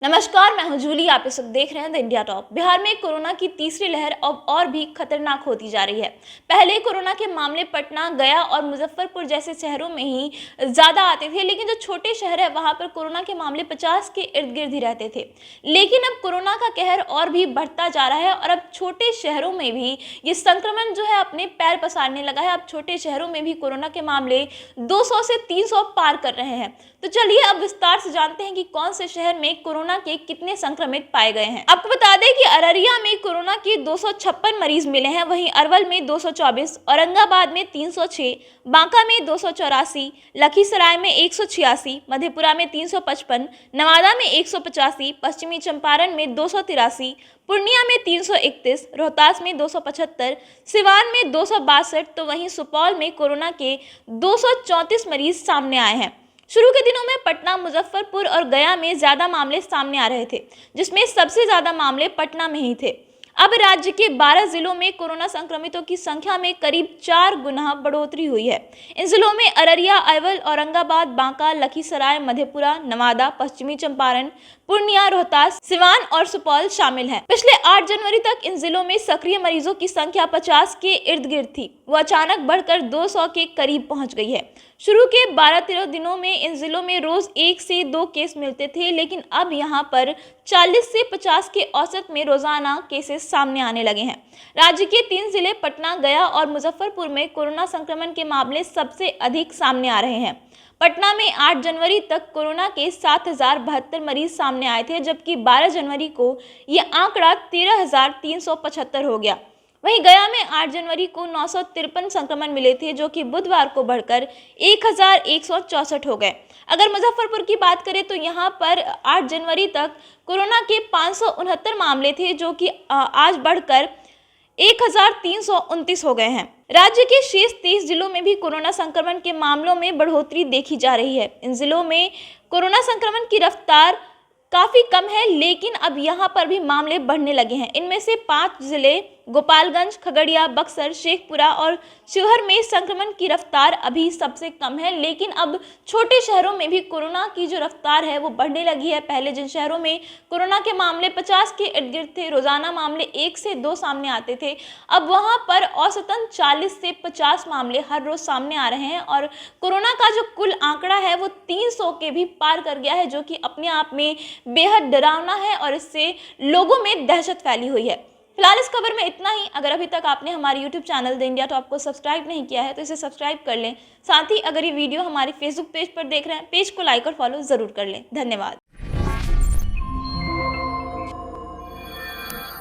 नमस्कार, मैं हूं जूली। आप इस वक्त देख रहे हैं द इंडिया टॉप। बिहार में कोरोना की तीसरी लहर अब और भी खतरनाक होती जा रही है। पहले कोरोना के मामले पटना, गया और मुजफ्फरपुर जैसे शहरों में ही ज्यादा आते थे, लेकिन जो छोटे शहर है वहां पर कोरोना के मामले 50 के इर्द गिर्द ही रहते थे। लेकिन अब कोरोना का कहर और भी बढ़ता जा रहा है और अब छोटे शहरों में भी ये संक्रमण जो है अपने पैर पसारने लगा है। अब छोटे शहरों में भी कोरोना के मामले 200 से 300 पार कर रहे हैं। तो चलिए अब विस्तार से जानते हैं कि कौन से शहर में कोरोना के कितने संक्रमित पाए गए हैं। आपको बता दें कि अररिया में कोरोना के 256 मरीज मिले हैं, वहीं अरवल में 224, औरंगाबाद में 306, बांका में 284, लखीसराय में 186, मधेपुरा में 355, नवादा में 185, पश्चिमी चंपारण में 283, पूर्णिया में 331, रोहतास में 275, सिवान में 262, तो वहीं सुपौल में कोरोना के 234 मरीज सामने आए हैं। शुरू के दिनों में पटना, मुजफ्फरपुर और गया में ज्यादा मामले सामने आ रहे थे, जिसमें सबसे ज्यादा मामले पटना में ही थे। अब राज्य के 12 जिलों में कोरोना संक्रमितों की संख्या में करीब 4 गुना बढ़ोतरी हुई है। इन जिलों में अररिया, अरवल, औरंगाबाद, बांका, लखीसराय, मधेपुरा, नवादा, पश्चिमी चंपारण, पूर्णिया, रोहतास, सिवान और सुपौल शामिल हैं। पिछले 8 जनवरी तक इन जिलों में सक्रिय मरीजों की संख्या 50 के इर्द गिर्द थी, वो अचानक बढ़कर 200 के करीब पहुंच गई है। शुरू के 12-13 दिनों में इन जिलों में रोज 1 से 2 केस मिलते थे, लेकिन अब यहां पर 40 से 50 के औसत में रोजाना केसेस सामने आने लगे हैं। राज्य के 3 जिले पटना, गया और मुजफ्फरपुर में कोरोना संक्रमण के मामले सबसे अधिक सामने आ रहे हैं। पटना में 8 जनवरी तक कोरोना के 7072 मरीज सामने आए थे, जबकि 12 जनवरी को ये आंकड़ा 13,375 हो गया। वहीं गया में 8 जनवरी को 953 संक्रमण मिले थे, जो कि बुधवार को बढ़कर 1164 हो गए। अगर मुजफ्फरपुर की बात करें तो यहां पर 8 जनवरी तक कोरोना के 569 मामले थे, जो कि आज बढ़कर 1329 हो गए हैं। राज्य के शेष 23 जिलों में भी कोरोना संक्रमण के मामलों में बढ़ोतरी देखी जा रही है। इन जिलों में कोरोना संक्रमण की रफ्तार काफी कम है, लेकिन अब यहां पर भी मामले बढ़ने लगे हैं। इनमें से 5 जिले गोपालगंज, खगड़िया, बक्सर, शेखपुरा और शिवहर में संक्रमण की रफ्तार अभी सबसे कम है, लेकिन अब छोटे शहरों में भी कोरोना की जो रफ्तार है वो बढ़ने लगी है। पहले जिन शहरों में कोरोना के मामले 50 के इर्द गिर्द थे, रोजाना मामले 1 से 2 सामने आते थे, अब वहां पर औसतन 40 से 50 मामले हर रोज सामने आ रहे हैं और कोरोना का जो कुल आंकड़ा है वो 300 के भी पार कर गया है, जो कि अपने आप में बेहद डरावना है और इससे लोगों में दहशत फैली हुई है। फिलहाल इस खबर में इतना ही। अगर अभी तक आपने हमारे YouTube channel the India top को सब्सक्राइब नहीं किया है तो इसे सब्सक्राइब कर लें। साथ ही अगर ये वीडियो हमारे फेसबुक पेज पर देख रहे हैं, पेज को लाइक और फॉलो जरूर कर लें। धन्यवाद।